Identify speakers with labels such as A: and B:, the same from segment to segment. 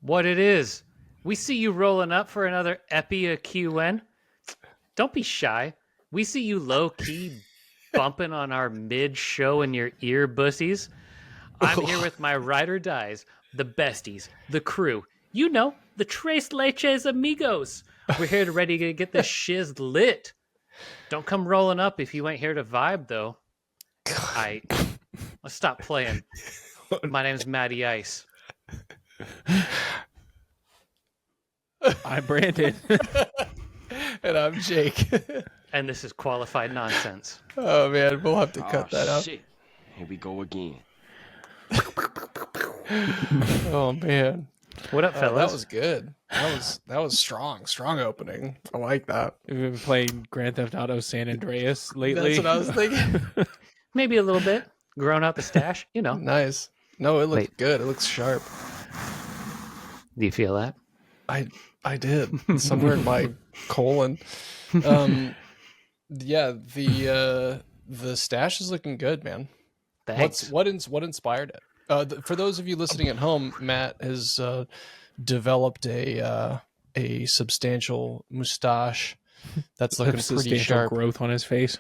A: what it is. We see you rolling up for another Epi QN. Don't be shy. We see you low key bumping on our mid show in your ear bussies. I'm here with my ride or dies, the besties, the crew. You know, the Tres Leches Amigos. We're here to ready to get this shiz lit. Don't come rolling up if you ain't here to vibe, though. Let's stop playing. My name's Matty Ice.
B: I'm Brandon.
C: And I'm Jake.
A: And this is qualified nonsense.
C: Oh man, we'll have to cut that out.
D: Shit. Here we go again.
C: Oh man,
A: What up, fellas?
C: that was good. That was strong opening. I like that.
B: We've been playing Grand Theft Auto San Andreas lately.
C: That's what I was thinking.
A: Maybe a little bit. Growing out the stash, you know.
C: Nice. No, it looks
A: Wait.
C: good. It looks sharp.
A: Do you feel that?
C: I did somewhere in my colon. Yeah, the stash is looking good, man.
A: Thanks.
C: What inspired it? For those of you listening at home, Matt has developed a substantial mustache that's looking pretty
B: Substantial
C: sharp.
B: growth on his face.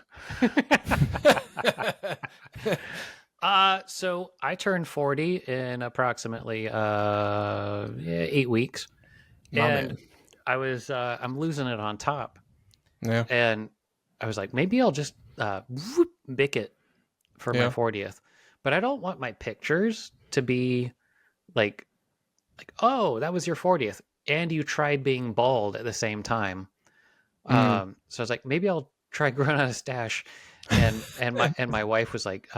A: So I turned 40 in approximately 8 weeks.
C: Man.
A: I was I'm losing it on top.
C: Yeah.
A: And I was like, maybe I'll just bick it for my 40th. But I don't want my pictures to be like, oh, that was your 40th. And you tried being bald at the same time. So I was like, maybe I'll try growing out a stash. And my wife was like,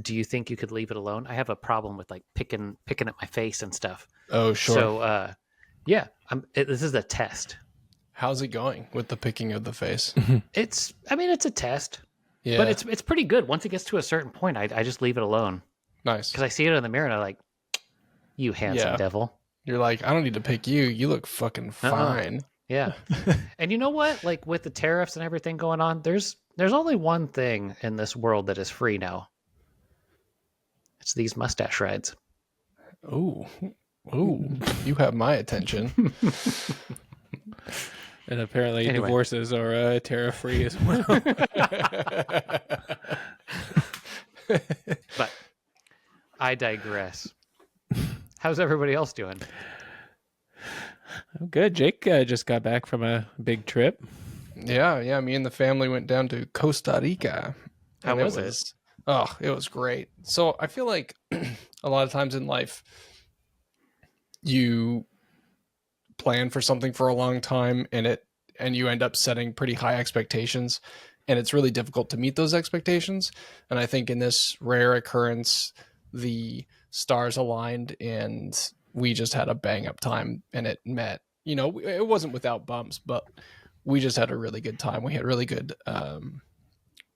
A: do you think you could leave it alone? I have a problem with like picking at my face and stuff.
C: Oh, sure.
A: So yeah, this is a test.
C: How's it going with the picking of the face?
A: It's a test.
C: Yeah.
A: But it's pretty good. Once it gets to a certain point, I just leave it alone.
C: Nice.
A: Because I see it in the mirror and I'm like, you handsome devil.
C: You're like, I don't need to pick you. You look fucking fine.
A: Yeah. And you know what? Like with the tariffs and everything going on, there's only one thing in this world that is free now. It's these mustache rides.
C: Ooh, you have my attention.
B: And apparently
A: Anyway.
B: divorces are tariff-free as well.
A: But I digress. How's everybody else doing?
B: Oh, good. Jake just got back from a big trip.
C: Yeah. Me and the family went down to Costa Rica.
A: How
C: and
A: was it?
C: Oh, it was great. So I feel like a lot of times in life, you plan for something for a long time and you end up setting pretty high expectations, and it's really difficult to meet those expectations. And I think in this rare occurrence, the stars aligned and we just had a bang up time, and it met. You know, it wasn't without bumps, but we just had a really good time. We had really good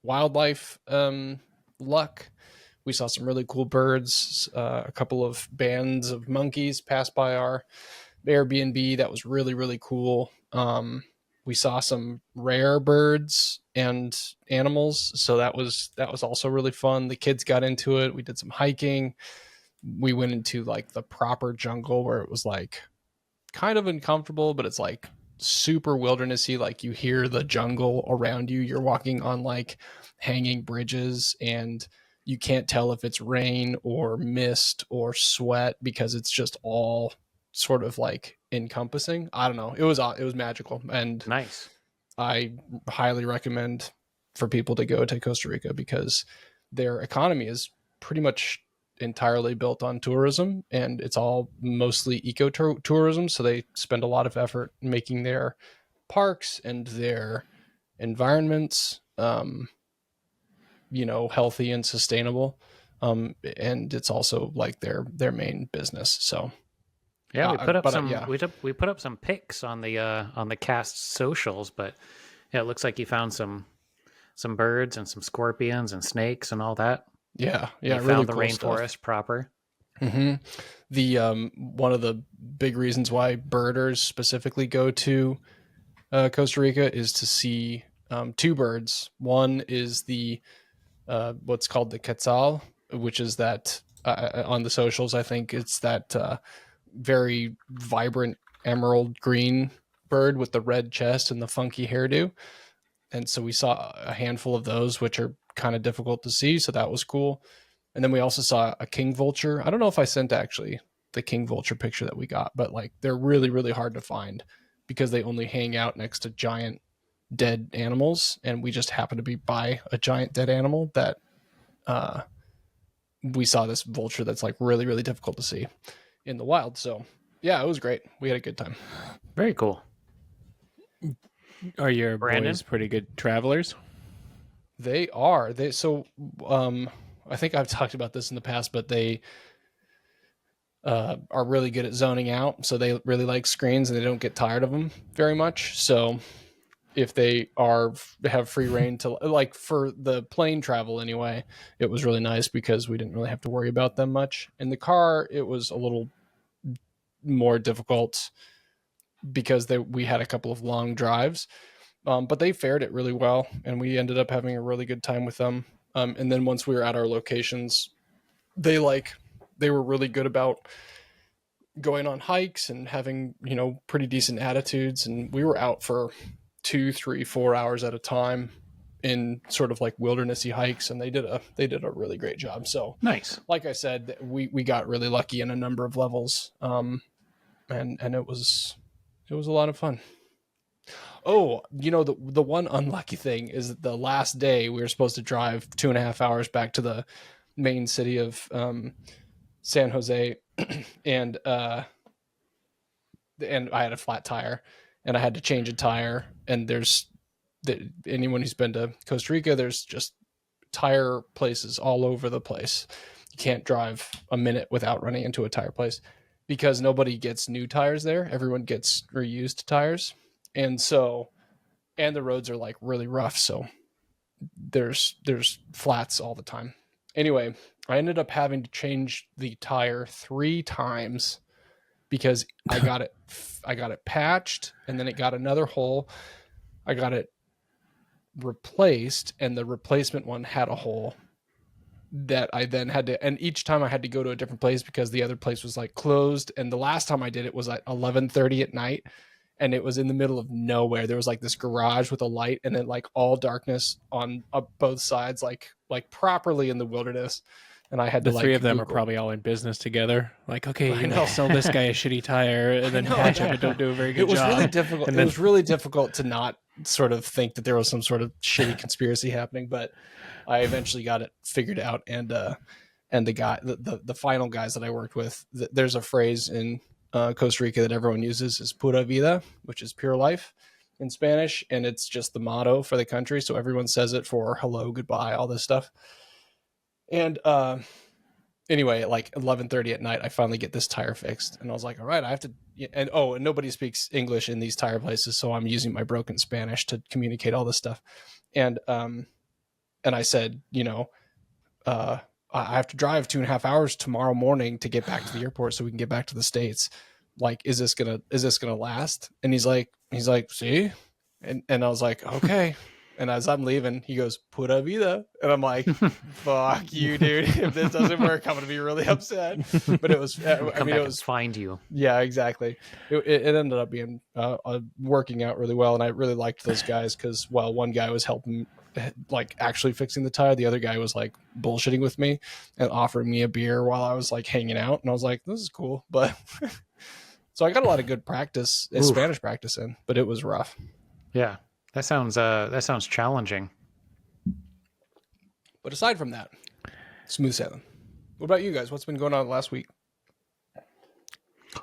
C: wildlife luck. We saw some really cool birds. A couple of bands of monkeys passed by our Airbnb. That was really, really cool. We saw some rare birds and animals, so that was also really fun. The kids got into it. We did some hiking. We went into like the proper jungle where it was like kind of uncomfortable, but it's like super wildernessy. Like you hear the jungle around you. You're walking on like hanging bridges, and you can't tell if it's rain or mist or sweat because it's just all sort of like encompassing. I don't know. It was magical, and
A: Nice.
C: I highly recommend for people to go to Costa Rica because their economy is pretty much entirely built on tourism, and it's all mostly eco-tourism. So they spend a lot of effort making their parks and their environments, healthy and sustainable. And it's also like their main business. So
A: Yeah, we put up some.
C: yeah.
A: We put up some pics on the cast socials, but yeah, it looks like you found some birds and some scorpions and snakes and all that.
C: Yeah,
A: You
C: really
A: found the
C: cool
A: rainforest
C: stuff.
A: proper.
C: Mm-hmm. The one of the big reasons why birders specifically go to Costa Rica is to see two birds. One is the what's called the quetzal, which is that on the socials, I think it's that very vibrant emerald green bird with the red chest and the funky hairdo. And so we saw a handful of those, which are kind of difficult to see. So that was cool. And then we also saw a king vulture. I don't know if I sent actually the king vulture picture that we got, but like they're really, really hard to find because they only hang out next to giant dead animals. And we just happened to be by a giant dead animal that we saw this vulture that's like really, really difficult to see in the wild. So yeah, it was great. We had a good time.
A: Very cool.
B: Are your
A: Brandon?
B: boys pretty good travelers?
C: They are. I think I've talked about this in the past, but they are really good at zoning out. So they really like screens and they don't get tired of them very much. So if they have free reign to, like, for the plane travel anyway, it was really nice because we didn't really have to worry about them much. In the car, it was a little more difficult because we had a couple of long drives, but they fared it really well, and we ended up having a really good time with them. And then once we were at our locations, they were really good about going on hikes and having, pretty decent attitudes. And we were out for 2, 3, 4 hours at a time in sort of like wildernessy hikes, and they did a really great job. So
A: Nice.
C: like I said, we got really lucky in a number of levels, and it was a lot of fun. Oh, the one unlucky thing is that the last day we were supposed to drive 2.5 hours back to the main city of San Jose, and I had a flat tire, and I had to change a tire. And anyone who's been to Costa Rica, there's just tire places all over the place. You can't drive a minute without running into a tire place because nobody gets new tires there. Everyone gets reused tires. And the roads are like really rough. So there's flats all the time. Anyway, I ended up having to change the tire 3 times because I got it patched, and then it got another hole. I got it replaced, and the replacement one had a hole that I then had to, and each time I had to go to a different place because the other place was like closed. And the last time I did it was at 11:30 at night, and it was in the middle of nowhere. There was like this garage with a light, and then like all darkness on both sides, like properly in the wilderness. And I had
B: The
C: to
B: three of them
C: Google.
B: are probably all in business together. Like, okay,
C: I know.
B: sell this guy a shitty tire, and then patch him, but don't do a very good
C: It was
B: job.
C: really difficult.
B: And
C: It
B: then-
C: was really difficult to not sort of think that there was some sort of shitty conspiracy happening, but I eventually got it figured out. And the guy, the final guys that I worked with, there's a phrase in Costa Rica that everyone uses, is "pura vida," which is pure life in Spanish, and it's just the motto for the country. So everyone says it for hello, goodbye, all this stuff. And anyway, at like 11:30 at night, I finally get this tire fixed, and I was like, all right, I have to. And nobody speaks English in these tire places, so I'm using my broken Spanish to communicate all this stuff. And I said, I have to drive 2.5 hours tomorrow morning to get back to the airport so we can get back to the States. Like, is this gonna last? And he's like, see? And I was like, okay. And as I'm leaving, he goes, "Pura vida." And I'm like, fuck you, dude. If this doesn't work, I'm going to be really upset. But it was,
A: Come back and find you.
C: yeah, exactly. It ended up being working out really well. And I really liked those guys because, well, one guy was helping, like, actually fixing the tire. The other guy was like bullshitting with me and offering me a beer while I was like hanging out. And I was like, this is cool. But so I got a lot of good practice, Spanish practice in, but it was rough.
A: Yeah. That sounds challenging.
C: But aside from that, smooth sailing. What about you guys? What's been going on last week?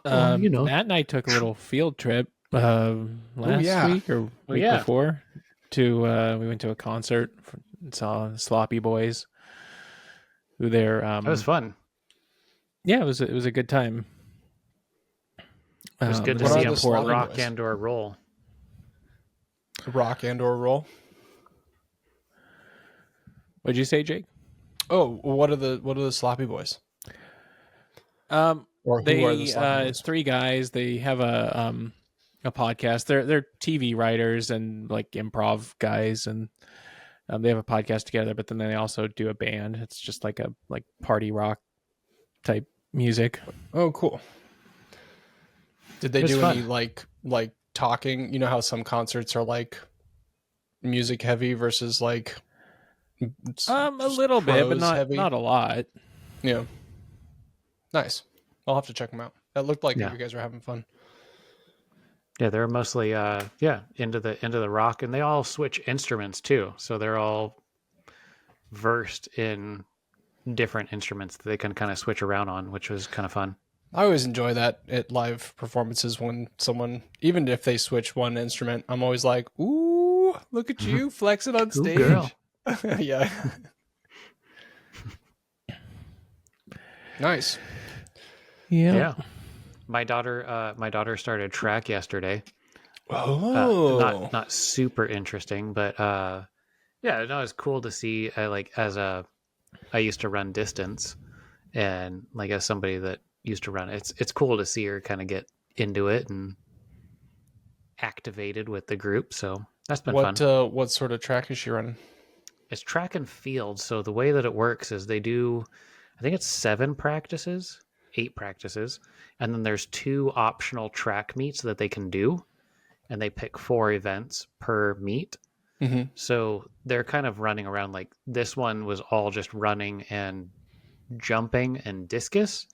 B: Matt and I took a little field trip last week or week before to we went to a concert, saw Sloppy Boys, who they're
A: That was fun.
B: Yeah, it was a good time.
A: It was good to
C: what
A: see
C: are
A: him
C: the Sloppy
A: rock
C: Boys?
A: and or roll.
C: Rock and or roll?
B: What'd you say, Jake?
C: Oh, what are the Sloppy Boys? Or who are the Sloppy Boys?
B: It's 3 guys. They have a podcast. They're TV writers and like improv guys, and they have a podcast together. But then they also do a band. It's just like a party rock type music.
C: Oh, cool. Did they do any like talking? You know how some concerts are like music heavy versus like
B: a little bit, but not a lot.
C: Yeah. Nice. I'll have to check them out. That looked like
A: Yeah.
C: you guys were having fun.
A: Yeah, they're mostly into the rock, and they all switch instruments too. So they're all versed in different instruments that they can kind of switch around on, which was kind of fun.
C: I always enjoy that at live performances when someone, even if they switch one instrument, I'm always like, ooh, look at you flexing on stage.
A: Ooh, girl.
C: Yeah. Nice.
B: Yeah.
A: My daughter started track yesterday.
C: Oh,
A: not super interesting, but yeah, no, it's cool to see. I used to run distance, and like as somebody that used to run, it's cool to see her kind of get into it and activated with the group. So that's been fun.
C: What sort of track is she running?
A: It's track and field. So the way that it works is they do, I think it's 8 practices, and then there's 2 optional track meets that they can do, and they pick 4 events per meet.
C: Mm-hmm.
A: So they're kind of running around. Like this one was all just running and jumping and discus,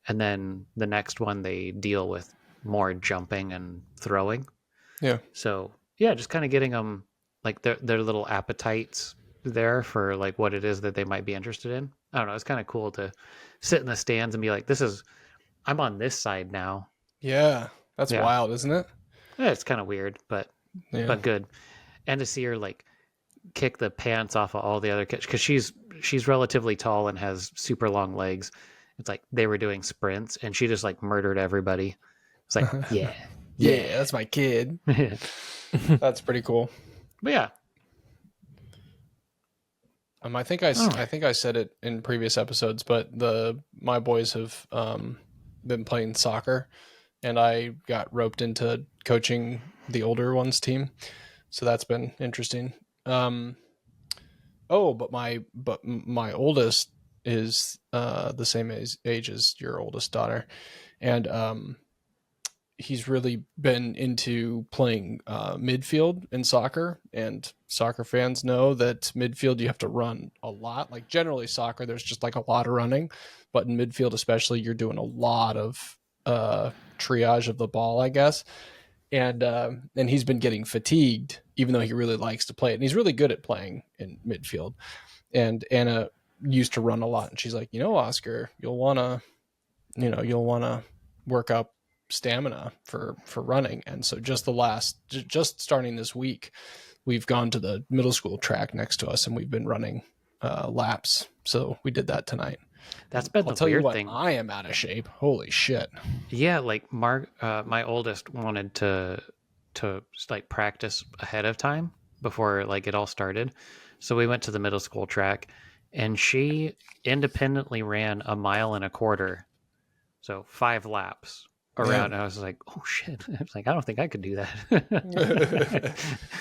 A: and then the next one they deal with more jumping and throwing.
C: Yeah.
A: So yeah, just kind of getting them like their little appetites there for like what it is that they might be interested in. I don't know. It's kind of cool to sit in the stands and be like, I'm on this side now.
C: Yeah. That's wild, isn't it?
A: Yeah, it's kind of weird, but good. And to see her like kick the pants off of all the other kids, because she's relatively tall and has super long legs. It's like they were doing sprints and she just like murdered everybody. It's like, yeah,
C: that's my kid. That's pretty cool.
A: But yeah.
C: I think I said it in previous episodes, but my boys have been playing soccer, and I got roped into coaching the older ones team, so that's been interesting. But my oldest is the same age as your oldest daughter, and he's really been into playing midfield in soccer, and soccer fans know that midfield you have to run a lot. Like generally soccer, there's just like a lot of running, but in midfield especially, you're doing a lot of triage of the ball, I guess. And he's been getting fatigued, even though he really likes to play it. And he's really good at playing in midfield. And Anna used to run a lot, and she's like, Oscar, you'll wanna work up stamina for running. And so just starting this week, we've gone to the middle school track next to us, and we've been running laps. So we did that tonight.
A: That's been
C: I'll
A: the
C: tell
A: weird
C: you what,
A: thing.
C: I am out of shape. Holy shit.
A: Yeah, like my oldest wanted to like practice ahead of time before like it all started. So we went to the middle school track, and she independently ran 1.25 miles. So 5 laps around. And I was like, oh shit. I was like, I don't think I could do that.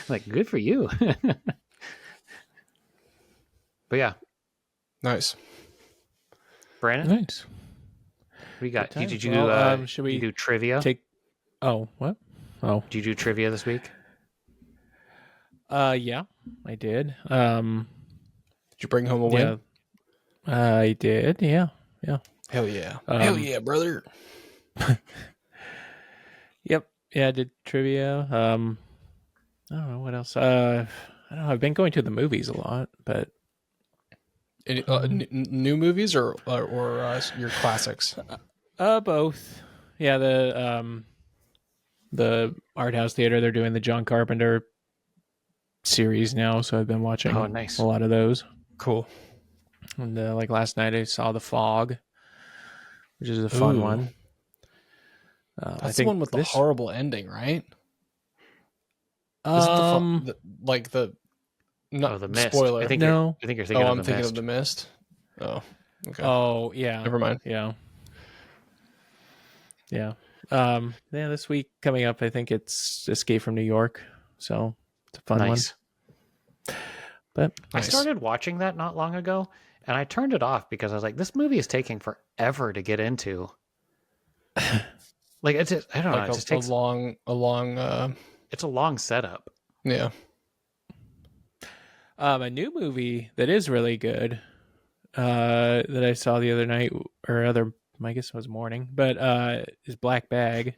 A: Like, good for you. But yeah.
C: Nice.
A: Brandon?
B: Nice.
A: What you got? Did you
B: well, should we
A: do trivia?
B: What? Oh.
A: Did you do trivia this week?
B: Yeah, I did. Did
C: you bring home a win?
B: I did, yeah.
C: Hell yeah. Hell yeah, brother.
B: Yep. Yeah, I did trivia. I don't know what else. I don't know. I've been going to the movies a lot, but
C: any, new movies or your classics?
B: Both. Yeah, the art house theater, they're doing the John Carpenter series now, so I've been watching a lot of those.
C: Cool.
B: And like last night I saw The Fog, which is a fun one.
C: That's the one with the horrible ending, right?
A: The Mist.
C: Spoiler.
A: I think you're thinking of The Mist.
C: I'm thinking of The Mist. Oh, okay.
B: Oh, yeah.
C: Never mind.
B: Yeah. Yeah. This week coming up, I think it's Escape from New York. So it's a fun one. But
A: I started watching that not long ago, and I turned it off because I was like, this movie is taking forever to get into. Like it's just, I don't know. It just takes
C: a long.
A: It's a long setup.
C: Yeah.
B: A new movie that is really good that I saw the other night, or I guess it was morning, but is Black Bag,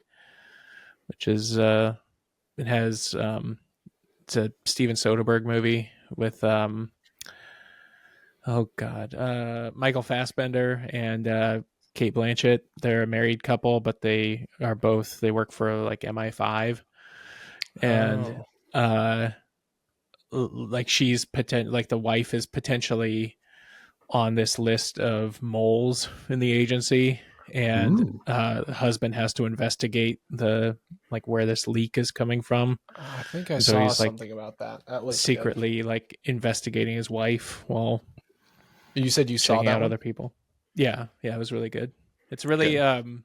B: which is it has it's a Steven Soderbergh movie with Michael Fassbender and Kate Blanchett. They're a married couple, but they work for like MI5, and like the wife is potentially on this list of moles in the agency, and the husband has to investigate where this leak is coming from.
C: I think I saw something about that. That looks
B: secretly
C: good.
B: like investigating his wife while
C: you said you saw
B: checking
C: that
B: out
C: one?
B: other people. Yeah, it was really good. It's really I don't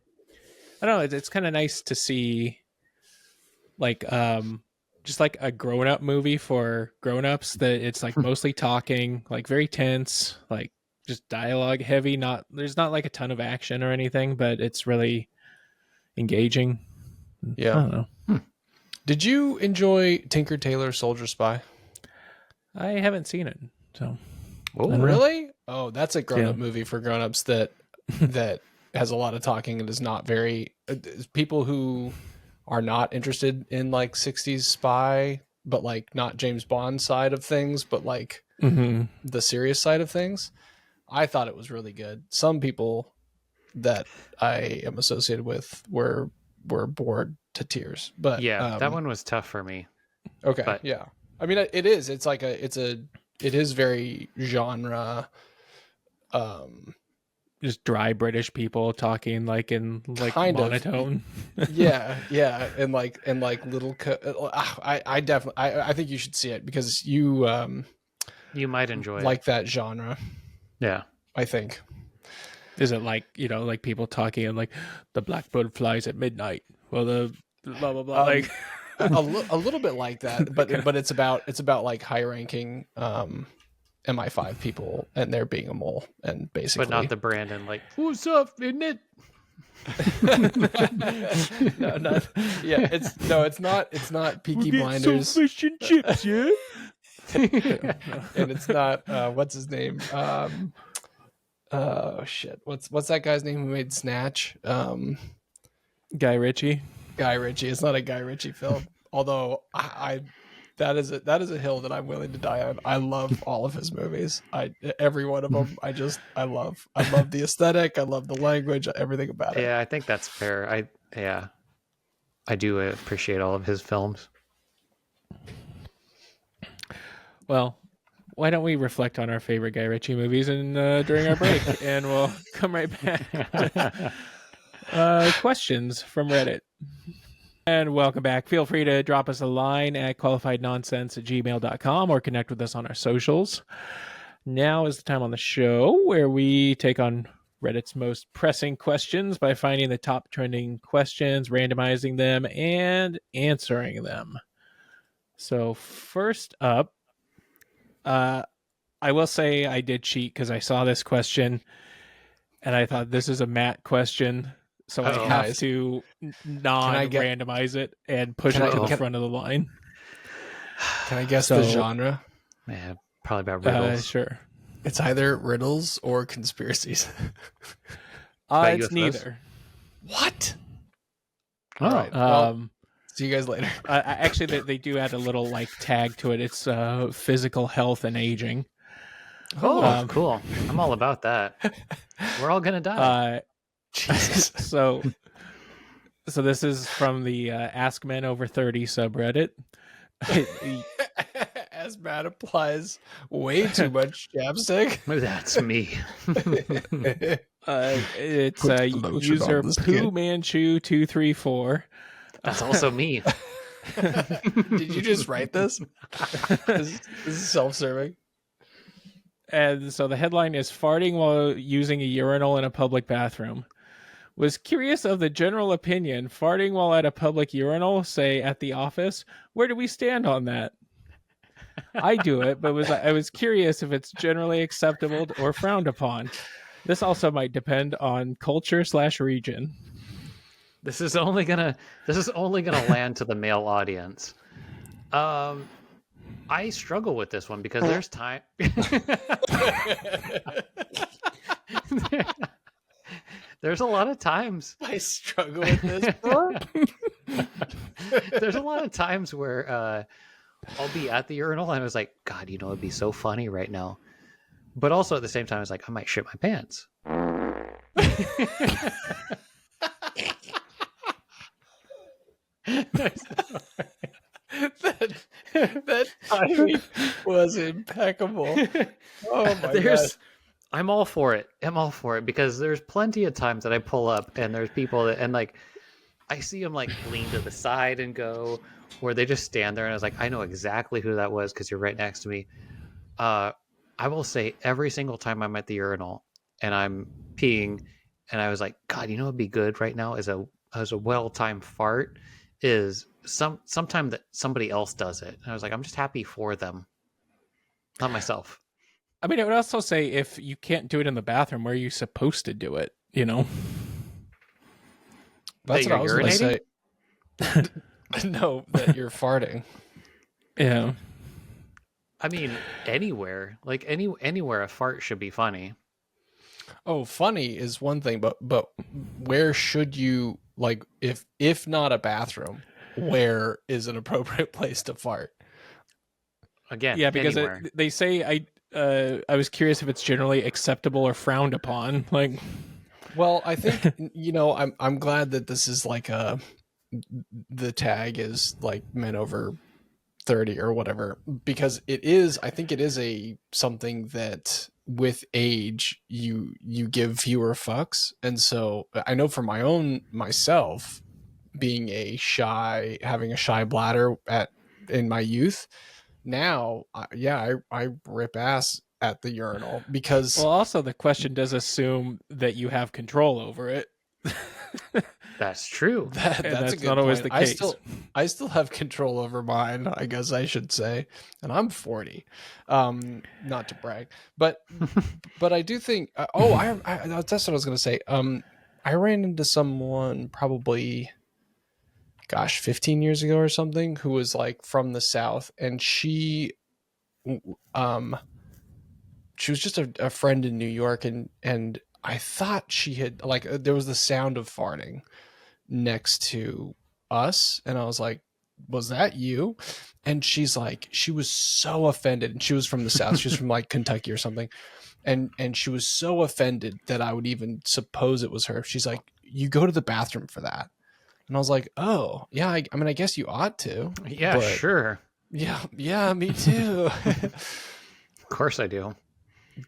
B: know, it's kind of nice to see like just like a grown-up movie for grown-ups that it's like mostly talking, like very tense, like just dialogue heavy, there's not like a ton of action or anything, but it's really engaging.
C: Yeah.
B: I don't know.
C: Did you enjoy Tinker Tailor Soldier Spy?
B: I haven't seen it, so.
C: Oh, really? Oh, that's a grown-up movie for grown-ups that has a lot of talking and is not very people who are not interested in like 60s spy, but like not James Bond side of things, but like the serious side of things. I thought it was really good. Some people that I am associated with were bored to tears, but
A: yeah, that one was tough for me.
C: Okay, but, yeah. I mean, it is. It's like it is very genre.
B: Just dry British people talking like in like
C: kind
B: monotone.
C: yeah, and like little. I definitely. I think you should see it because you
A: might enjoy
C: like that genre.
A: Yeah,
C: I think.
B: Is it like like people talking and like the blackbird flies at midnight? Well, the blah blah blah. Like
C: a little bit like that, but it's about like high ranking MI5 people and they're being a mole and basically,
A: but not the Brandon like what's up, isn't it?
C: It's not Peaky Blinders.
B: Some fish and chips, yeah.
C: And it's not what's his name? Oh shit! What's that guy's name who made Snatch?
B: Guy Ritchie.
C: It's not a Guy Ritchie film. Although that is a hill that I'm willing to die on. I love all of his movies. Every one of them. I love the aesthetic. I love the language. Everything about it.
A: Yeah, I think that's fair. I do appreciate all of his films.
B: Well, why don't we reflect on our favorite Guy Ritchie movies and during our break, and we'll come right back. Questions from Reddit. And welcome back. Feel free to drop us a line at qualifiednonsense@gmail.com or connect with us on our socials. Now is the time on the show where we take on Reddit's most pressing questions by finding the top trending questions, randomizing them, and answering them. So first up, I will say I did cheat because I saw this question and I thought this is a Matt question. So I have to randomize it and push it to the front of the line.
C: Can I guess the genre?
A: Yeah, probably about riddles.
B: Sure.
C: It's either riddles or conspiracies.
B: It's neither.
C: What?
A: All right.
C: Well, see you guys later.
B: Actually, they do add a little like tag to it. It's physical health and aging.
A: Oh, cool. I'm all about that. We're all going to die.
C: Jesus.
B: So this is from the Ask Men Over 30 subreddit.
C: As Matt applies way too much chapstick.
A: That's me.
B: It's user PooManchu234.
A: That's also me.
C: Did you just write this? This is self-serving.
B: And so the headline is farting while using a urinal in a public bathroom. Was curious of the general opinion, farting while at a public urinal, say at the office. Where do we stand on that? I do it, but I was curious if it's generally acceptable or frowned upon. This also might depend on culture /region.
A: This is only gonna land to the male audience. I struggle with this one because there's time. There's a lot of times.
C: I struggle with this.
A: There's a lot of times where I'll be at the urinal and I was like, God, it'd be so funny right now. But also at the same time, I was like, I might shit my pants.
C: that timing was impeccable. Oh my god.
A: I'm all for it. Because there's plenty of times that I pull up and there's people that, and like, I see them like lean to the side and go, or they just stand there. And I was like, I know exactly who that was because you're right next to me. I will say every single time I'm at the urinal and I'm peeing, and I was like, God, what'd be good right now is a well-timed fart. Is sometime that somebody else does it. And I was like, I'm just happy for them, not myself.
B: I mean, I would also say if you can't do it in the bathroom, where are you supposed to do it?
C: That's what I was going to say. No, that you're farting.
B: Yeah.
A: I mean, anywhere, like anywhere a fart should be funny.
C: Oh, funny is one thing, but where should you, like, if not a bathroom, where is an appropriate place to fart?
A: Again,
B: yeah, because they say I was curious if it's generally acceptable or frowned upon. Like,
C: well, I think I'm glad that this is like the tag is like men over 30 or whatever, because I think it is something that with age you give fewer fucks. And so I know for myself being having a shy bladder in my youth, now I rip ass at the urinal because
B: also the question does assume that you have control over it.
A: That's true.
C: That's a good
B: not always
C: point.
B: the case.
C: I still have control over mine, I guess I should say, and I'm 40. Not to brag, but I do think. That's what I was going to say. I ran into someone probably, 15 years ago or something, who was like from the South, and she was just a friend in New York, and I thought she had there was the sound of farting next to us, and I was like, was that you? And she's like, she was so offended, and she was from the South. She was from like Kentucky or something, and she was so offended that I would even suppose it was her. She's like, you go to the bathroom for that? And I was like, oh yeah, I mean I guess you ought to.
A: Yeah, sure.
C: Yeah, me too.
A: Of course I do.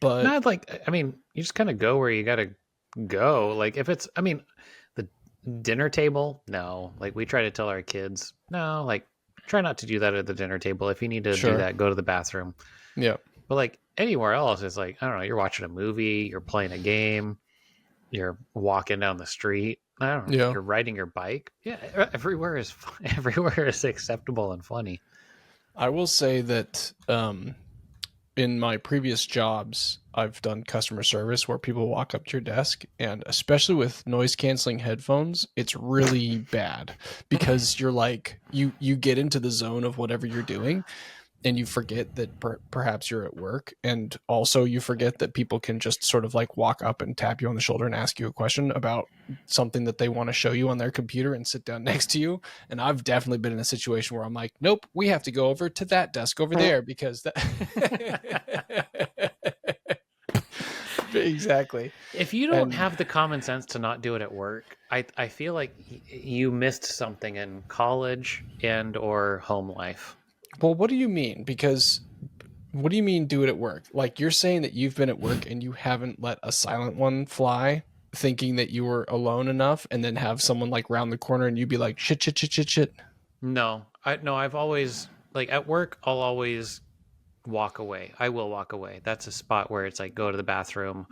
C: But
A: not like, I mean, you just kind of go where you gotta go. Like if it's, I mean, the dinner table, no. Like we try to tell our kids, no, like try not to do that at the dinner table. If you need to do that, go to the bathroom.
C: Yeah.
A: But like anywhere else, it's like, I don't know, you're watching a movie, you're playing a game, you're walking down the street. I don't know. You're riding your bike. Yeah, everywhere is acceptable and funny.
C: I will say that in my previous jobs, I've done customer service where people walk up to your desk, and especially with noise canceling headphones, it's really bad because you're like, you get into the zone of whatever you're doing, and you forget that perhaps you're at work. And also you forget that people can just sort of like walk up and tap you on the shoulder and ask you a question about something that they want to show you on their computer and sit down next to you. And I've definitely been in a situation where I'm like, nope, we have to go over to that desk over there because that exactly.
A: If you don't have the common sense to not do it at work, I feel like you missed something in college and or home life.
C: Well, what do you mean? Because what do you mean do it at work? Like you're saying that you've been at work and you haven't let a silent one fly, thinking that you were alone enough, and then have someone like round the corner and you'd be like, shit.
A: No, I've always, like at work, I'll always walk away. I will walk away. That's a spot where it's like, go to the bathroom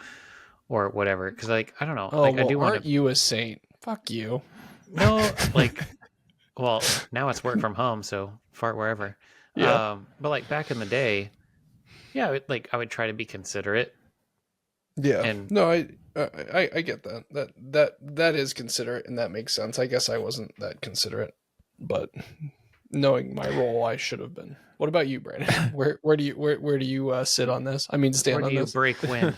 A: or whatever. Cause like, I don't know.
C: Oh,
A: like,
C: well,
A: I do
C: aren't you a saint? Fuck you.
A: No, like, well, now it's work from home, so fart wherever.
C: Yeah.
A: But like back in the day, yeah, I would try to be considerate.
C: Yeah.
A: And
C: No, I get that. That is considerate, and that makes sense. I guess I wasn't that considerate, but knowing my role, I should have been. What about you, Brandon? Where do you sit on this? I mean, stand
A: where do
C: on
A: you
C: this.
A: break when?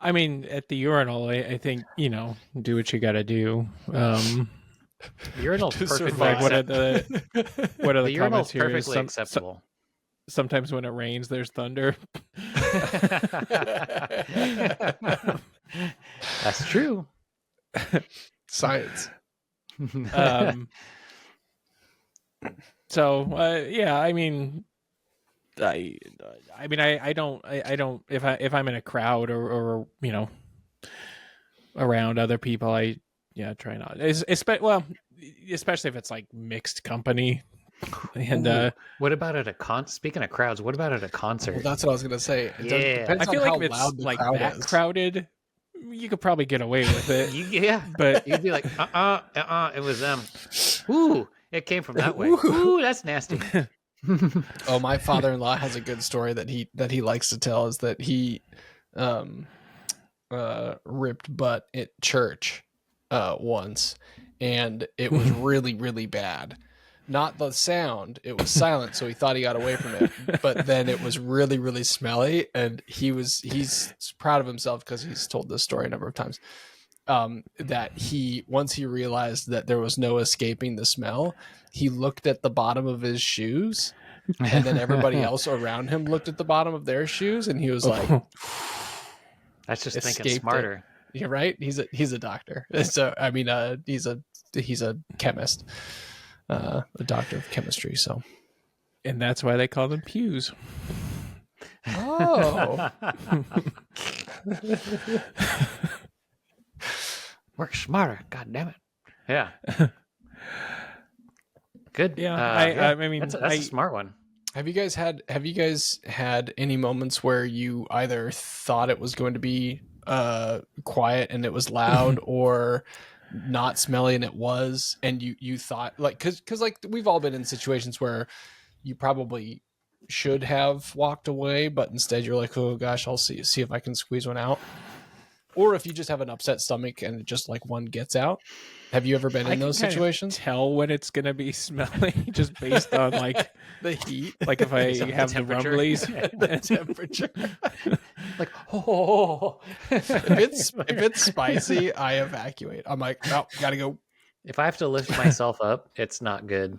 B: I mean, at the urinal, I think, do what you got to do.
A: Urinal's
C: To
A: perfectly
C: survive.
B: What are
A: acceptable.
B: the
A: The urinal's
B: comments here? Is
A: perfectly acceptable.
B: sometimes when it rains, there's thunder.
A: That's true.
C: Science.
B: So yeah, I mean, I don't if I'm in a crowd or around other people, I try not. Especially if it's like mixed company. And
A: Ooh, what about at a speaking of crowds, what about at a concert?
C: Well, that's what I was gonna say. It
A: Yeah.
C: depends
B: I feel
C: on
B: like
C: how
B: if it's
C: loud the
B: like
C: crowd
B: that
C: is.
B: crowded, you could probably get away with it.
A: Yeah.
B: But
A: You'd be like, it was them. Ooh, it came from that way. Ooh, that's nasty.
C: Oh, my father-in-law has a good story that he likes to tell, is that he ripped butt at church once, and it was really, really bad. Not the sound, it was silent, so he thought he got away from it, but then it was really, really smelly, and he's proud of himself because he's told this story a number of times. That once he realized that there was no escaping the smell, he looked at the bottom of his shoes, and then everybody else around him looked at the bottom of their shoes, and he was like,
A: That's just thinking
C: escaped
A: smarter.
C: "You're right. He's a doctor. So I mean, he's a chemist, a doctor of chemistry. So
B: and that's why they call them pews.
C: oh,
A: Work smarter. God damn it. Yeah. Good.
B: Yeah,
A: yeah.
B: I mean,
A: that's a smart one.
C: have you guys had any moments where you either thought it was going to be quiet and it was loud, or not smelly and it was, and you thought, like, because like we've all been in situations where you probably should have walked away, but instead you're like, oh gosh, I'll see if I can squeeze one out. Or if you just have an upset stomach and just like one gets out. Have you ever been
B: I
C: in
B: can
C: those
B: kind of
C: situations?
B: tell when it's gonna be smelly just based on like
C: The heat,
B: like if I
A: Based on the
B: have the
A: temperature.
B: rumblies.
C: the temperature.
A: Like, oh.
C: If it's spicy, I evacuate. I'm like, no, gotta go.
A: If I have to lift myself up, it's not good.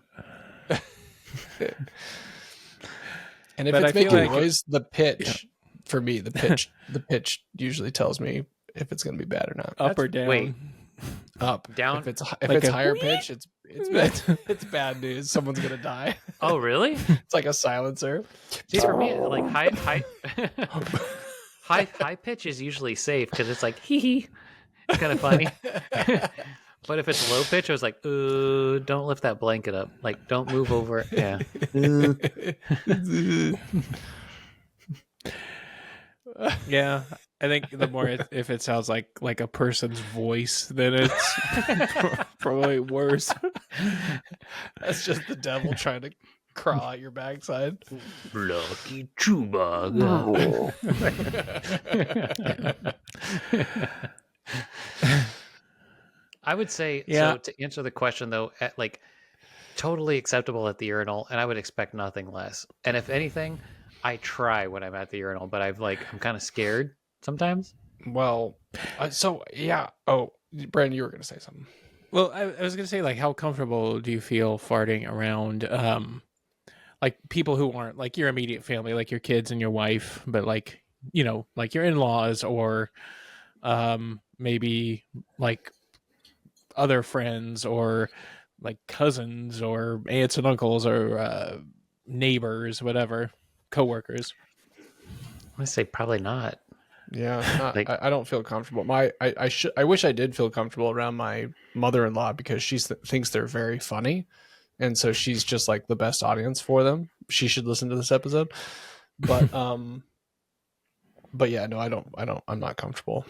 C: And if
B: But
C: it's
B: I feel
C: making
B: like-
C: noise, the pitch for me, the pitch usually tells me if it's gonna be bad or not.
B: Up or down.
A: wait.
C: Up,
A: Down?
C: If it's
B: Like a
C: higher
B: wheet?
C: pitch, it's bad news. Someone's gonna die.
A: Oh, really?
C: It's like a silencer.
A: See, for me, like high pitch is usually safe because it's like hee hee. It's kind of funny. But if it's low pitch, I was like, don't lift that blanket up. Like, don't move over. Yeah.
B: Yeah, I think the more if it sounds like a person's voice, then it's probably worse.
C: That's just the devil trying to crawl out your backside.
A: Lucky Chewbacca. I would say,
B: Yeah.
A: so to answer the question though, like totally acceptable at the urinal, and I would expect nothing less. And if anything, I try when I'm at the urinal, but I'm kind of scared sometimes.
C: Well, so yeah. Oh, Brandon, you were gonna say something.
B: Well, I was gonna say, like, how comfortable do you feel farting around, like people who aren't like your immediate family, like your kids and your wife, but like like your in-laws or maybe like other friends or like cousins or aunts and uncles or neighbors, whatever, coworkers.
A: I'm gonna say probably not.
C: Yeah,
A: Like-
C: I don't feel comfortable. I wish I did feel comfortable around my mother-in-law, because she thinks they're very funny, and so she's just like the best audience for them. She should listen to this episode. But but yeah, no, I'm not comfortable.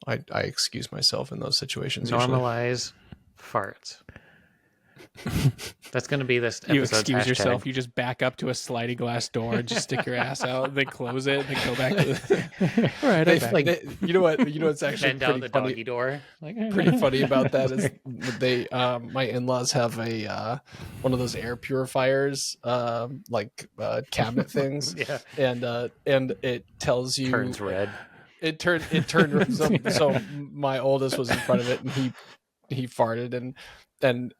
C: I excuse myself in those situations. Usually.
A: Normalize farts. That's going to be this
B: You
A: episode's
B: excuse
A: hashtag.
B: yourself. You just back up to a sliding glass door and just stick your ass out, and then close it, and then go back to the. All right, I'm back.
C: You know what? You know what's actually
A: Bend down
C: pretty
A: the
C: funny.
A: doggy door. Like,
C: Pretty funny about that is they my in-laws have a one of those air purifiers cabinet things.
A: Yeah.
C: And it tells you
A: Turns red.
C: It turned so my oldest was in front of it and he farted and then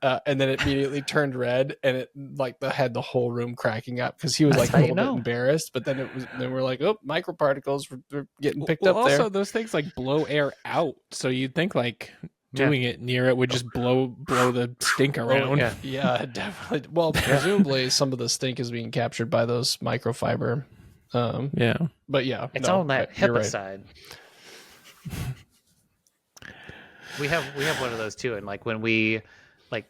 C: it immediately turned red and it had the whole room cracking up because he was
A: That's
C: like a
A: how
C: little
A: you
C: bit
A: know.
C: embarrassed, but then we're like, oh, microparticles were getting picked
B: Well,
C: up there.
B: also, those things like blow air out, so you'd think like doing it near it would just blow the stink around.
A: yeah.
C: Yeah, definitely. Well, presumably some of the stink is being captured by those microfiber.
B: Yeah.
C: But yeah,
A: It's
C: no,
A: on that
C: you're
A: HIPAA
C: right.
A: side. We have one of those too, and like when we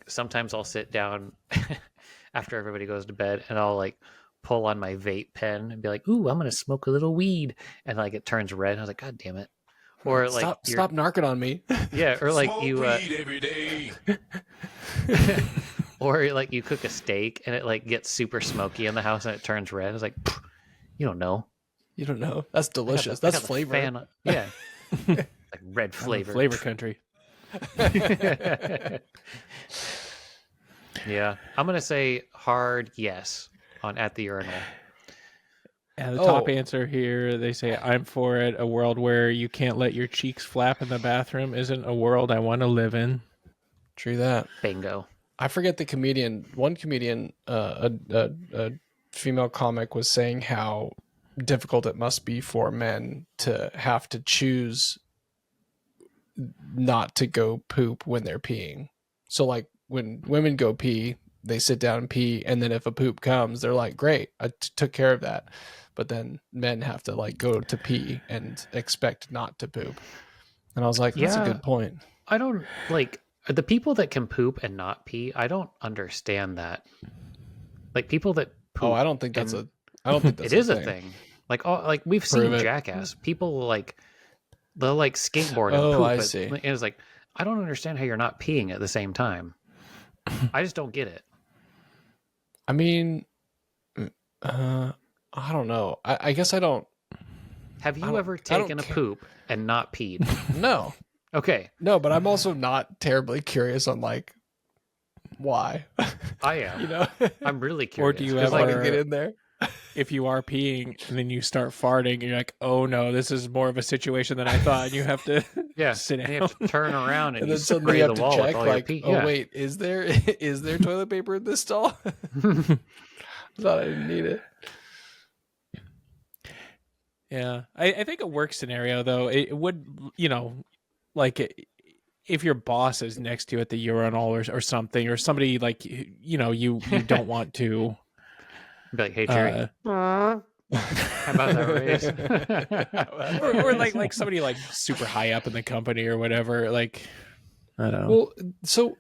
A: sometimes I'll sit down after everybody goes to bed and I'll like pull on my vape pen and be like, "Ooh, I'm gonna smoke a little weed," and like it turns red. And I was like, "God damn it!" Or like
C: Stop narking on me.
A: yeah, or like you
D: weed every day.
A: or like you cook a steak and it like gets super smoky in the house and it turns red. It's like, you don't know.
C: You don't know. That's
A: I got
C: delicious.
A: the- I
C: That's
A: got the
C: flavor.
A: fan- yeah, like red
B: I'm in
A: flavor.
B: flavor country.
A: Yeah, I'm gonna say hard yes on at the urinal.
B: And the top
C: Oh.
B: answer here, they say, I'm for it. A world where you can't let your cheeks flap in the bathroom isn't a world I want to live in.
C: True that.
A: Bingo.
C: I forget the comedian. One comedian, a female comic, was saying how difficult it must be for men to have to choose not to go poop when they're peeing. So like when women go pee, they sit down and pee, and then if a poop comes, they're like, "Great, I took care of that." But then men have to like go to pee and expect not to poop. And I was like, "That's a
A: Yeah.
C: good point."
A: I don't like the people that can poop and not pee. I don't understand that. Like people that poop.
C: Oh, I don't think that's
A: and-
C: I don't think that's
A: it is a thing. Like we've seen
C: Prove it.
A: Jackass. People they'll like skateboard and
C: Oh,
A: poop.
C: I
A: but
C: see.
A: It's like I don't understand how you're not peeing at the same time. I just don't get it.
C: I mean, I don't know. I guess I don't.
A: Have
C: I
A: you
C: don't-
A: ever
C: I don't
A: taken a
C: care.
A: poop and not peed?
C: No,
A: Okay,
C: no, but I'm also not terribly curious on like why.
A: I am.
C: You know,
A: I'm really
B: Or
A: curious.
B: do you
A: 'cause,
C: if I
B: ever-
C: can get in there.
B: If you are peeing and then you start farting, you're like, oh no, this is more of a situation than I thought. And you have to
A: yeah,
B: sit
A: and
B: down.
A: you have to turn around and,
C: And
A: you
C: then suddenly
A: spray
C: you
A: the
C: have to
A: wall with
C: check,
A: all
C: like,
A: your pee.
C: oh
A: Yeah.
C: wait, is there toilet paper in this stall? Thought I didn't need it.
B: Yeah. I think a work scenario, though, it would, like if your boss is next to you at the urinal or something, or somebody like, you don't want to.
A: Be like, hey Jerry, how about that raise?
B: or like somebody like super high up in the company or whatever. Like, I don't know.
C: Well, so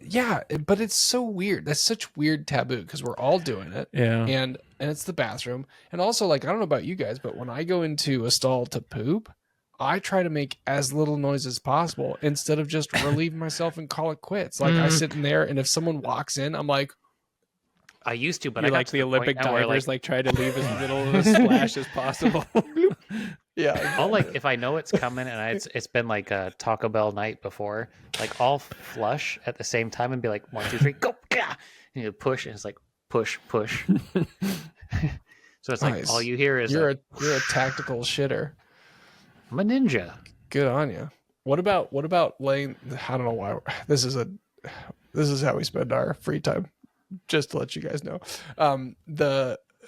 C: yeah, but it's so weird. That's such weird taboo because we're all doing it.
B: Yeah.
C: And it's the bathroom. And also, like, I don't know about you guys, but when I go into a stall to poop, I try to make as little noise as possible instead of just relieve myself and call it quits. Like I sit in there, and if someone walks in, I'm like,
A: I used to, but
B: You
A: I got
B: like
A: to
B: the
A: the point
B: Olympic
A: now where,
B: divers, like try to leave as little of a splash as possible.
C: yeah,
A: I'll if I know it's coming and it's been like a Taco Bell night before, like I'll flush at the same time and be like 1, 2, 3, go, gah! And you push, and it's like push. So it's like
C: Nice.
A: all you hear is
C: you're a tactical shitter.
A: I'm a ninja.
C: Good on you. What about laying? I don't know why this is how we spend our free time. Just to let you guys know,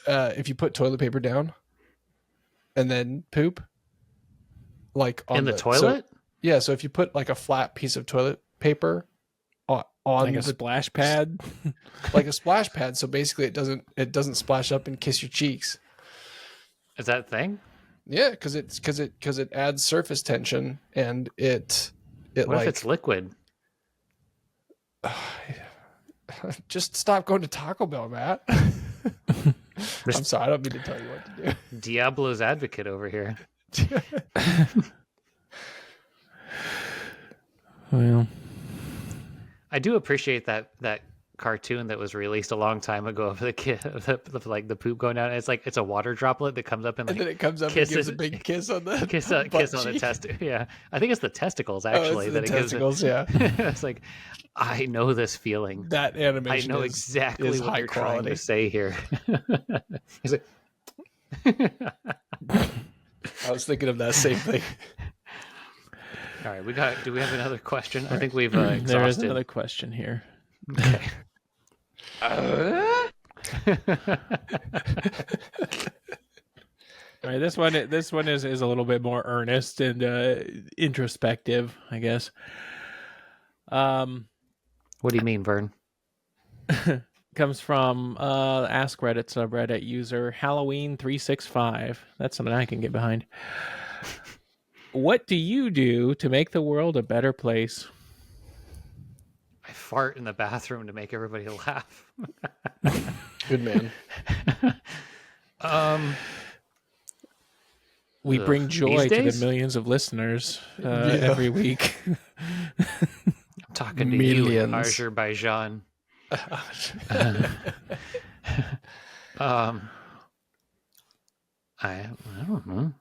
C: if you put toilet paper down and then poop, like on
A: In the
C: so-
A: toilet?
C: yeah. So if you put like a flat piece of toilet paper on
B: Like a
C: the
B: splash pad.
C: like a splash pad, so basically it doesn't splash up and kiss your cheeks.
A: Is that a thing?
C: Yeah, because it adds surface tension and it
A: What
C: like
A: if it's liquid?
C: just stop going to Taco Bell, Matt. I'm sorry, I don't mean to tell you what to do.
A: Diablo's advocate over here.
B: Well,
A: I do appreciate that cartoon that was released a long time ago of the kid, like the poop going down. It's a water droplet that comes up and
C: And
A: like
C: then it comes up and gives
A: kisses
C: a big kiss on the
A: kiss
C: butt
A: on the
C: cheek.
A: Yeah, I think it's the testicles
C: Oh, it's
A: actually
C: the
A: that it
C: testicles,
A: gives.
C: yeah.
A: It's like I know this feeling.
C: That
A: I
C: animation
A: know
C: is
A: exactly what
C: high
A: you're trying
C: quality.
A: to say here. He's like,
C: I was thinking of that same thing.
A: all right, do we have another question? I think we've
B: There is
A: exhausted.
B: another question here.
A: Okay.
B: All right, this one is a little bit more earnest and introspective, I guess.
A: What do you mean, Vern?
B: Comes from Ask Reddit subreddit user Halloween365. That's something I can get behind. What do you do to make the world a better place?
A: I fart in the bathroom to make everybody laugh.
C: Good man.
B: We
A: Ugh.
B: bring joy
A: These
B: to the
A: days?
B: millions of listeners
C: Yeah.
B: every week.
A: I'm talking to
C: Millions.
A: you, Azerbaijan. I don't know.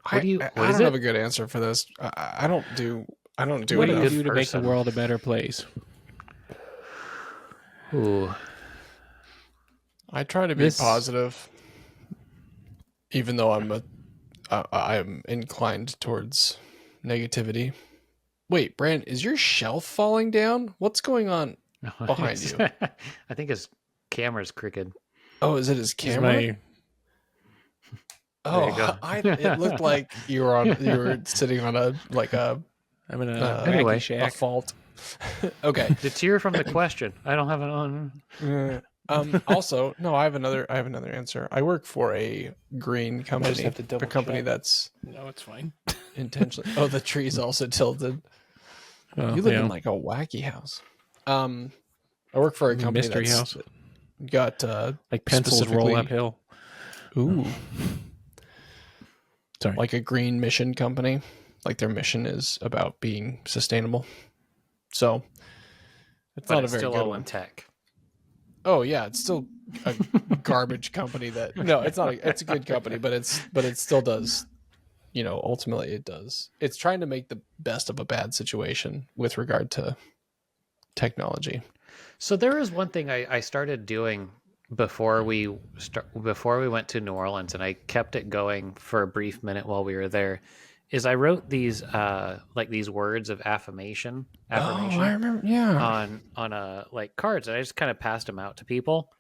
C: I
A: is
C: don't
A: it?
C: have a good answer for this. I don't do
B: What do you
C: enough.
B: do to make the
A: person.
B: world a better place?
A: Ooh.
C: I try to be positive, even though I'm inclined towards negativity. Wait, Brand, is your shelf falling down? What's going on behind you?
A: I think his camera's crooked.
C: Oh, is it his
B: Is
C: camera?
B: my-
A: There you
C: Oh,
A: go.
C: it looked like you were sitting on a
B: I'm in a
A: Anyway,
B: Maggie
C: a
B: shack.
C: fault. Okay.
A: Deter from the question. I don't have an on.
C: Also, no, I have another answer. I work for a green company,
B: have to double
C: a company
B: check.
C: that's
B: No, it's fine.
C: intentionally. Oh, the tree's also tilted.
B: Well,
C: You live in like a wacky house. I work for a company
B: mystery
C: that's
B: house.
C: got
B: Like pencils roll
C: specifically-
B: uphill.
C: ooh,
B: Sorry.
C: like a green mission company. Like their mission is about being sustainable. So it's
A: But
C: not a
A: it's
C: very
A: still
C: good
A: all
C: one.
A: in tech.
C: Oh yeah, it's still a garbage company that no, it's not. It's a good company, but it still does. You know, ultimately it does. It's trying to make the best of a bad situation with regard to technology.
A: So there is one thing I started doing before we went to New Orleans, and I kept it going for a brief minute while we were there. Is I wrote these like these words of affirmation.
C: Oh, I remember. Yeah.
A: On like cards, and I just kind of passed them out to people.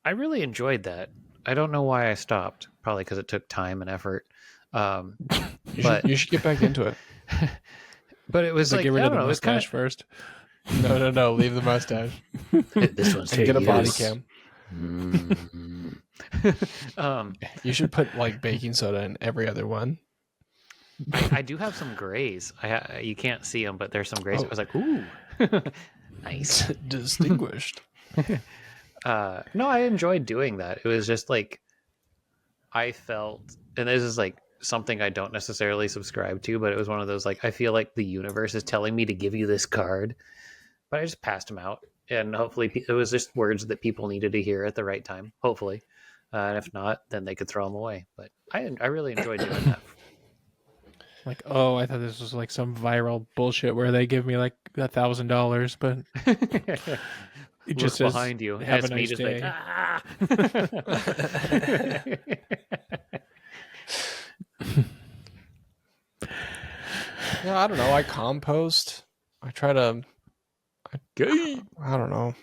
A: I really enjoyed that. I don't know why I stopped. Probably because it took time and effort.
C: You should get back into it.
A: But it was
B: So
A: like,
B: get rid
A: I
B: of
A: don't
B: the
A: know, it was
B: mustache
A: kind
B: first.
C: No. Leave the mustache.
A: this one's
C: And get a body cam. You should put like baking soda in every other one.
A: I do have some grays. You can't see them, but there's some grays.
C: Oh.
A: I was like, ooh, nice.
C: Distinguished.
A: No, I enjoyed doing that. It was just like I felt, and this is like something I don't necessarily subscribe to, but it was one of those like I feel like the universe is telling me to give you this card, but I just passed them out, and hopefully it was just words that people needed to hear at the right time. Hopefully, and if not, then they could throw them away. But I really enjoyed doing that.
B: Like, oh, I thought this was like some viral bullshit where they give me like $1,000, but it just says,
A: behind you.
B: "Have
A: It's
B: a
A: me
B: nice
A: just
B: day."
A: like, ah!
C: Yeah, I don't know. I compost. I try to. I don't know.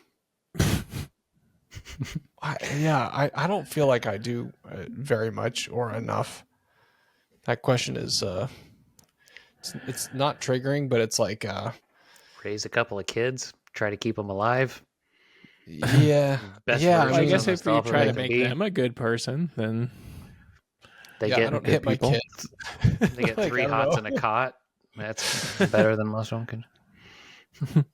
C: I don't feel like I do very much or enough. That question is it's not triggering, but it's like
A: Raise a couple of kids, try to keep them alive.
C: yeah,
A: Best
C: yeah.
A: version
B: Well, I
A: of
B: guess if you
A: themselves
B: try
A: they
B: to
A: can
B: make
A: be.
B: them a good person, then
A: They
C: yeah,
A: get
C: I don't
A: good
C: hit my
A: people.
C: kids.
A: They get
C: Like,
A: 3
C: I don't
A: hots
C: know.
A: and a cot. That's better than most of them can.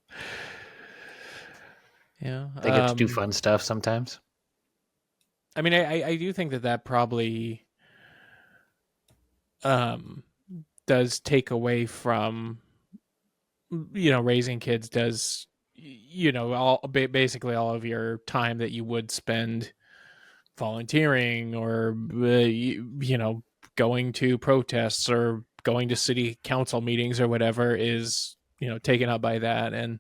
B: yeah,
A: They get to do fun stuff sometimes.
B: I mean, I do think that probably does take away from raising kids does, basically all of your time that you would spend volunteering or, going to protests or going to city council meetings or whatever is, taken up by that. And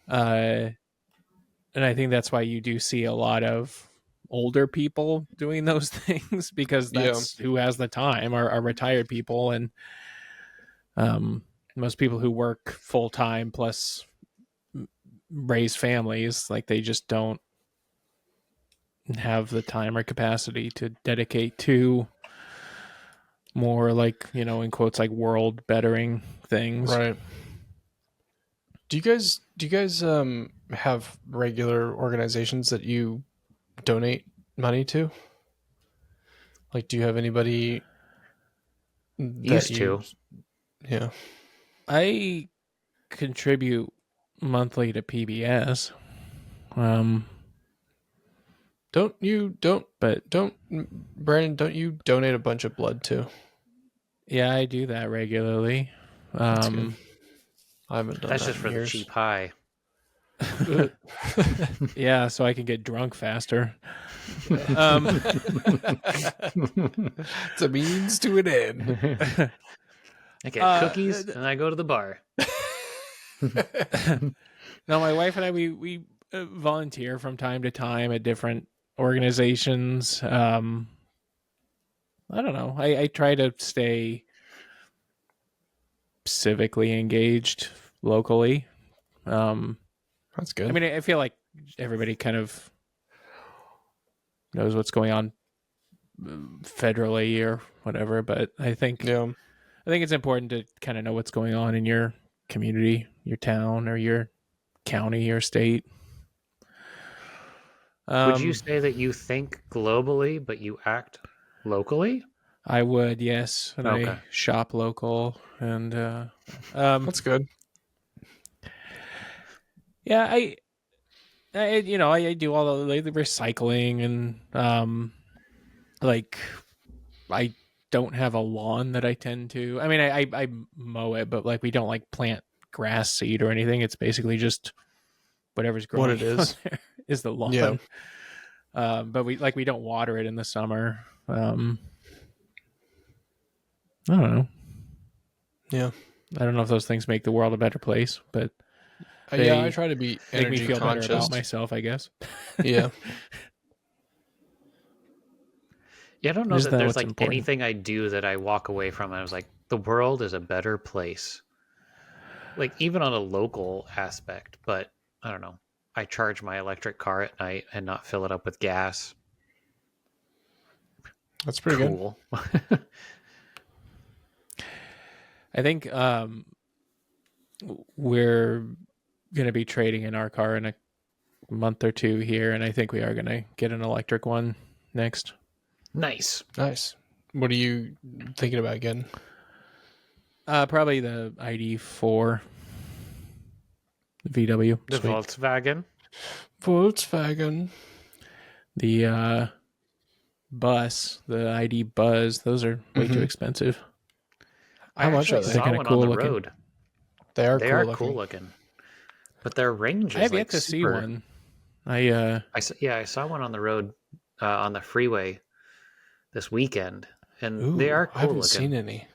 B: I think that's why you do see a lot of older people doing those things, because that's who has the time, are retired people. And most people who work full time plus raise families, like, they just don't have the time or capacity to dedicate to more, like, in quotes, like, world bettering things.
C: Right. Do you guys have regular organizations that you donate money to? Like, do you have anybody
A: Used to.
C: Yeah.
B: I contribute monthly to PBS.
C: Brandon, don't you donate a bunch of blood too?
B: Yeah, I do that regularly.
C: That's good. I haven't done
A: That's
C: that
A: just
C: in
A: for the
C: years.
A: cheap high.
B: Yeah, so I can get drunk faster.
C: It's a means to an end.
A: I get cookies and I go to the bar.
B: No, my wife and I, we volunteer from time to time at different organizations. I don't know. I try to stay civically engaged locally.
C: That's good.
B: I mean, I feel like everybody kind of knows what's going on federally or whatever, but I think it's important to kind of know what's going on in your community, your town, or your county or state.
A: Would you say that you think globally, but you act locally?
B: I would, yes. And
A: Okay.
B: I shop local, and
C: That's good.
B: yeah, I do all the recycling, and like, I don't have a lawn that I tend to. I mean, I mow it, but, like, we don't, like, plant grass seed or anything. It's basically just whatever's growing.
C: What it is
B: there is the lawn.
C: Yeah.
B: But we don't water it in the summer. I don't know.
C: Yeah.
B: I don't know if those things make the world a better place, but
C: I try to be
B: make me
C: energy
B: feel better
C: conscious.
B: about myself, I guess.
C: Yeah.
A: Yeah, I don't know
B: Isn't
A: that
B: that
A: there's
B: what's
A: like
B: important?
A: anything I do that I walk away from and I was like, the world is a better place. Like, even on a local aspect, but I don't know. I charge my electric car at night and not fill it up with gas.
C: That's pretty good.
A: Cool.
B: I think we're going to be trading in our car in a month or two here, and I think we are going to get an electric one next.
A: Nice.
C: What are you thinking about getting?
B: Probably the ID4, the VW.
A: The
C: Sweet.
A: Volkswagen.
B: The bus, the ID Buzz, those are way too expensive.
C: How much are they?
A: I
B: They're
A: saw
B: kinda
A: one
B: cool
A: on the
B: looking.
A: road.
C: They are
A: Cool looking. But their range is
B: I have
A: like
B: yet to see
A: super...
B: one.
A: I saw one on the road on the freeway this weekend, and they are cool
C: I haven't
A: looking.
C: seen any.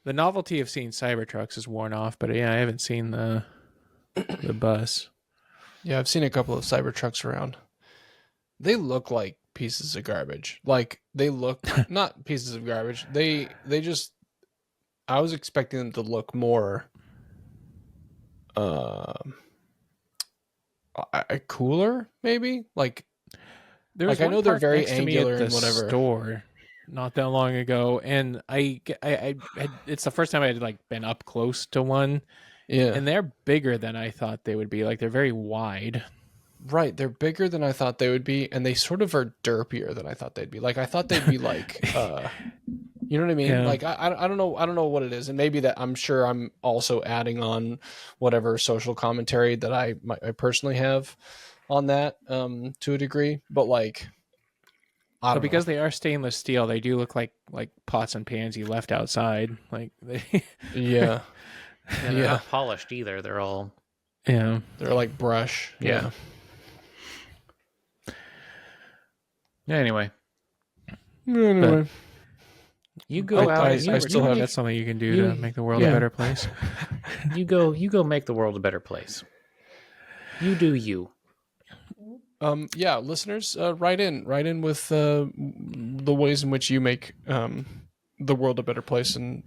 B: The novelty of seeing Cybertrucks is worn off, but yeah, I haven't seen the bus.
C: Yeah, I've seen a couple of Cybertrucks around. They look like pieces of garbage. Like, they look not pieces of garbage. They just, I was expecting them to look more cooler, maybe. Like,
B: There was
C: I know they're
B: parked
C: very
B: next to me
C: angular
B: at the
C: and whatever.
B: store not that long ago, and I it's the first time I had, like, been up close to one,
C: Yeah.
B: and they're bigger than I thought they would be. Like, they're very wide.
C: Right, they're bigger than I thought they would be, and they sort of are derpier than I thought they'd be. Like, I thought they'd be like, you know what I mean?
B: Yeah.
C: Like, I don't know what it is, and maybe that I'm sure I'm also adding on whatever social commentary that I personally have on that to a degree, but like, I
B: But
C: don't
B: because
C: know.
B: they are stainless steel, they do look like pots and pans you left outside. Like, they
C: Yeah,
A: And they're
C: Yeah.
A: not polished either. They're all
B: Yeah.
C: They're like brush.
A: Yeah. Anyway,
B: Anyway,
A: you go out.
C: I
A: and you,
C: still
A: you
C: have-
A: make-
B: that's something you can do
A: you-
B: to make the world a
A: yeah.
B: better place.
A: you go make the world a better place. You do you.
C: Yeah, listeners, write in with the ways in which you make the world a better place, and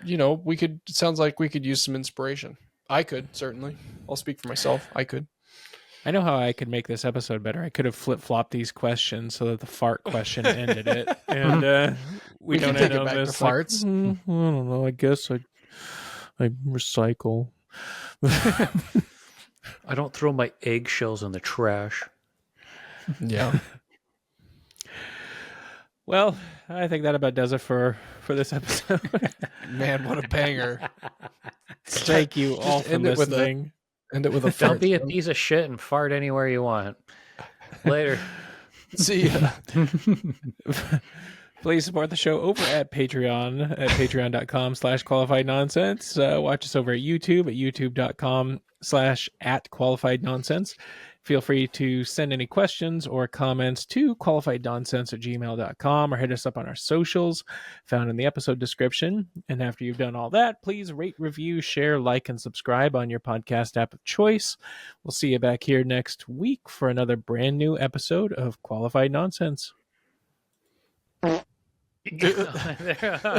C: you know, it sounds like we could use some inspiration. I could, certainly. I'll speak for myself. I could.
B: I know how I could make this episode better. I could have flip-flopped these questions so that the fart question ended it, and we
C: can
B: don't
C: take
B: end
C: it
B: on
C: back to
B: this like,
C: farts.
B: I don't know. I guess I recycle.
A: I don't throw my eggshells in the trash.
C: Yeah.
B: Well, I think that about does it for this episode.
C: Man, what a banger.
B: Thank you all
C: Just
B: for
C: end it with a-
B: listening.
C: End it with a
A: Don't
C: fart.
A: be a piece of shit and fart anywhere you want. Later.
C: See ya.
B: Please support the show over at Patreon at patreon.com/qualified nonsense. Watch us over at YouTube at youtube.com/@qualified nonsense. Feel free to send any questions or comments to qualifiednonsense@gmail.com or hit us up on our socials found in the episode description. And after you've done all that, please rate, review, share, like, and subscribe on your podcast app of choice. We'll see you back here next week for another brand new episode of Qualified Nonsense.
A: Yes.